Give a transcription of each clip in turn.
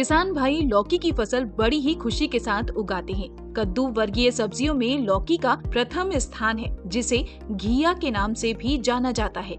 किसान भाई लौकी की फसल बड़ी ही खुशी के साथ उगाते हैं। कद्दू वर्गीय सब्जियों में लौकी का प्रथम स्थान है, जिसे घिया के नाम से भी जाना जाता है।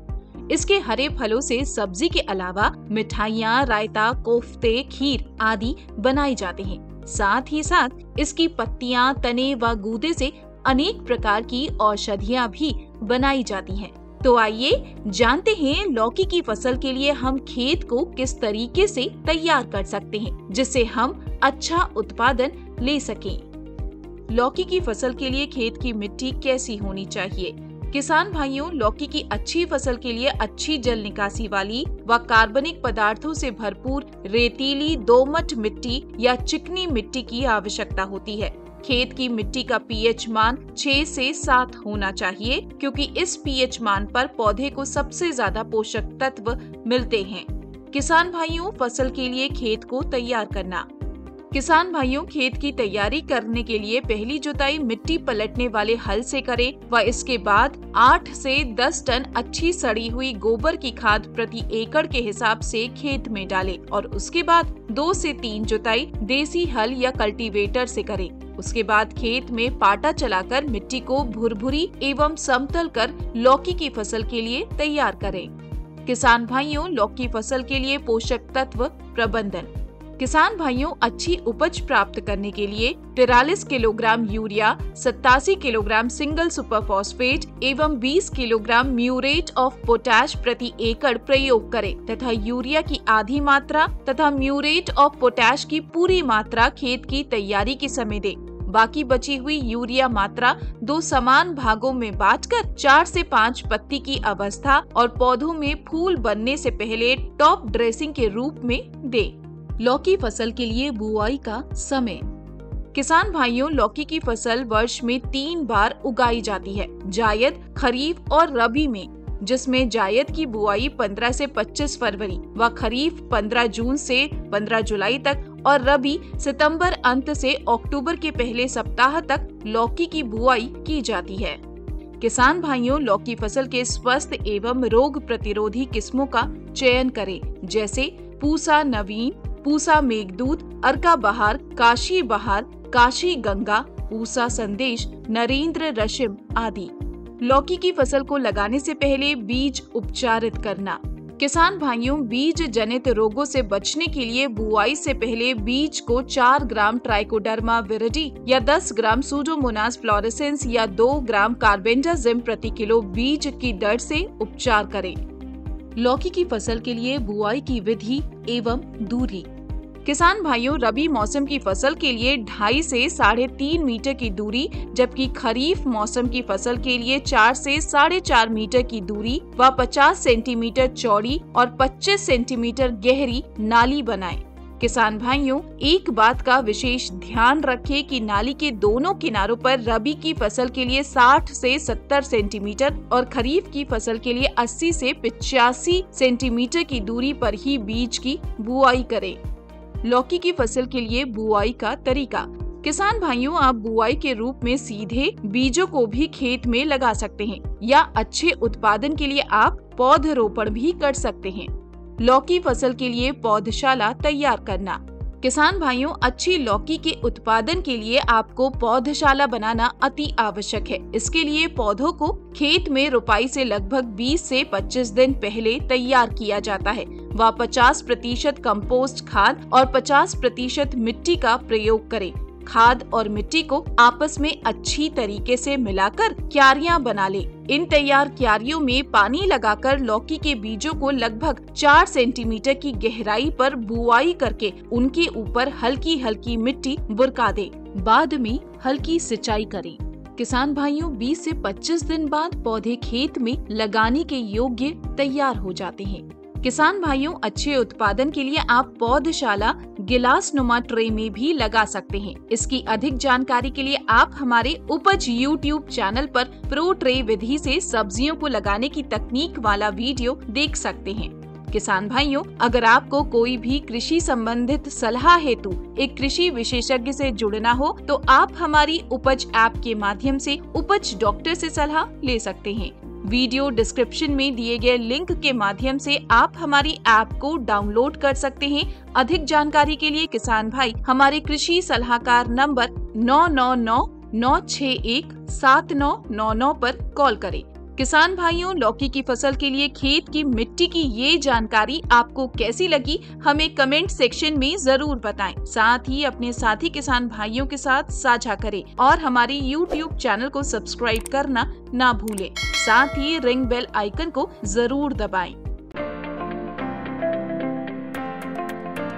इसके हरे फलों से सब्जी के अलावा मिठाइयाँ, रायता, कोफ्ते, खीर आदि बनाए जाते हैं। साथ ही साथ इसकी पत्तियाँ, तने व गूदे से अनेक प्रकार की औषधियाँ भी बनाई जाती हैं। तो आइए जानते हैं लौकी की फसल के लिए हम खेत को किस तरीके से तैयार कर सकते हैं, जिससे हम अच्छा उत्पादन ले सकें। लौकी की फसल के लिए खेत की मिट्टी कैसी होनी चाहिए? किसान भाइयों, लौकी की अच्छी फसल के लिए अच्छी जल निकासी वाली व कार्बनिक पदार्थों से भरपूर रेतीली दोमट मिट्टी या चिकनी मिट्टी की आवश्यकता होती है। खेत की मिट्टी का पीएच मान 6 से 7 होना चाहिए, क्योंकि इस पीएच मान पर पौधे को सबसे ज्यादा पोषक तत्व मिलते हैं। किसान भाइयों, फसल के लिए खेत को तैयार करना। किसान भाइयों, खेत की तैयारी करने के लिए पहली जुताई मिट्टी पलटने वाले हल से करें व इसके बाद 8 से 10 टन अच्छी सड़ी हुई गोबर की खाद प्रति एकड़ के हिसाब से खेत में डालें और उसके बाद 2 से 3 जुताई देसी हल या कल्टीवेटर से करें। उसके बाद खेत में पाटा चलाकर मिट्टी को भुरभुरी एवं समतल कर लौकी की फसल के लिए तैयार करें। किसान भाइयों, लौकी फसल के लिए पोषक तत्व प्रबंधन। किसान भाइयों, अच्छी उपज प्राप्त करने के लिए 43 kilogram urea, 87 kilogram single super phosphate एवं 20 किलोग्राम म्यूरेट ऑफ पोटैश प्रति एकड़ प्रयोग करें तथा यूरिया की आधी मात्रा तथा म्यूरेट ऑफ पोटैश की पूरी मात्रा खेत की तैयारी के समय दें। बाकी बची हुई यूरिया मात्रा 2 समान भागों में बांटकर 4 से 5 पत्ती की अवस्था और पौधों में फूल बनने से पहले टॉप ड्रेसिंग के रूप में दें। लौकी फसल के लिए बुआई का समय। किसान भाइयों, लौकी की फसल वर्ष में 3 बार उगाई जाती है, जायद, खरीफ और रबी में, जिसमें जायद की बुआई 15 से 25 फरवरी व खरीफ 15 जून से 15 जुलाई तक और रबी सितंबर अंत से अक्टूबर के पहले सप्ताह तक लौकी की बुआई की जाती है। किसान भाइयों, लौकी फसल के स्वस्थ एवं रोग प्रतिरोधी किस्मों का चयन करें, जैसे पूसा नवीन, पूसा मेघदूत, अर्का बहार, काशी बहार, काशी गंगा, पूसा संदेश, नरेंद्र रशिम आदि। लौकी की फसल को लगाने से पहले बीज उपचारित करना। किसान भाइयों, बीज जनित रोगों से बचने के लिए बुआई से पहले बीज को 4 ग्राम ट्राइकोडर्मा विरिडी या 10 ग्राम सूडोमोनास फ्लोरेसेंस या 2 ग्राम कार्बेंडाजिम प्रति किलो बीज की दर से उपचार करें। लौकी की फसल के लिए बुआई की विधि एवं दूरी। किसान भाइयों, रबी मौसम की फसल के लिए 2.5 से 3.5 मीटर की दूरी, जबकि खरीफ मौसम की फसल के लिए 4 से 4.5 मीटर की दूरी व 50 सेंटीमीटर चौड़ी और 25 सेंटीमीटर गहरी नाली बनाएं। किसान भाइयों, एक बात का विशेष ध्यान रखें कि नाली के दोनों किनारों पर रबी की फसल के लिए 60 से 70 सेंटीमीटर और खरीफ की फसल के लिए 80 से 85 सेंटीमीटर की दूरी पर ही बीज की बुआई करें। लौकी की फसल के लिए बुआई का तरीका। किसान भाइयों, आप बुआई के रूप में सीधे बीजों को भी खेत में लगा सकते हैं या अच्छे उत्पादन के लिए आप पौधरोपण भी कर सकते हैं। लौकी फसल के लिए पौधशाला तैयार करना। किसान भाइयों, अच्छी लौकी के उत्पादन के लिए आपको पौधशाला बनाना अति आवश्यक है। इसके लिए पौधों को खेत में रोपाई से लगभग 20 से 25 दिन पहले तैयार किया जाता है व 50% कंपोस्ट खाद और 50% मिट्टी का प्रयोग करें। खाद और मिट्टी को आपस में अच्छी तरीके से मिलाकर क्यारियां बना लें। इन तैयार क्यारियों में पानी लगाकर लौकी के बीजों को लगभग 4 सेंटीमीटर की गहराई पर बुआई करके उनके ऊपर हल्की हल्की मिट्टी बुरका दें। बाद में हल्की सिंचाई करें। किसान भाइयों, 20 से 25 दिन बाद पौधे खेत में लगाने के योग्य तैयार हो जाते हैं। किसान भाइयों, अच्छे उत्पादन के लिए आप पौधशाला गिलास नुमा ट्रे में भी लगा सकते हैं। इसकी अधिक जानकारी के लिए आप हमारे उपज YouTube चैनल पर प्रो ट्रे विधि से सब्जियों को लगाने की तकनीक वाला वीडियो देख सकते हैं। किसान भाइयों, अगर आपको कोई भी कृषि संबंधित सलाह हेतु एक कृषि विशेषज्ञ से जुड़ना हो तो आप हमारी उपज ऐप के माध्यम से उपज डॉक्टर से सलाह ले सकते हैं। वीडियो डिस्क्रिप्शन में दिए गए लिंक के माध्यम से आप हमारी ऐप को डाउनलोड कर सकते हैं। अधिक जानकारी के लिए किसान भाई हमारे कृषि सलाहकार नंबर 9999617999 पर कॉल करें। किसान भाइयों, लौकी की फसल के लिए खेत की मिट्टी की ये जानकारी आपको कैसी लगी, हमें कमेंट सेक्शन में जरूर बताएं। साथ ही अपने साथी किसान भाइयों के साथ साझा करें और हमारे YouTube चैनल को सब्सक्राइब करना ना भूलें। साथ ही रिंग बेल आइकन को जरूर दबाएं।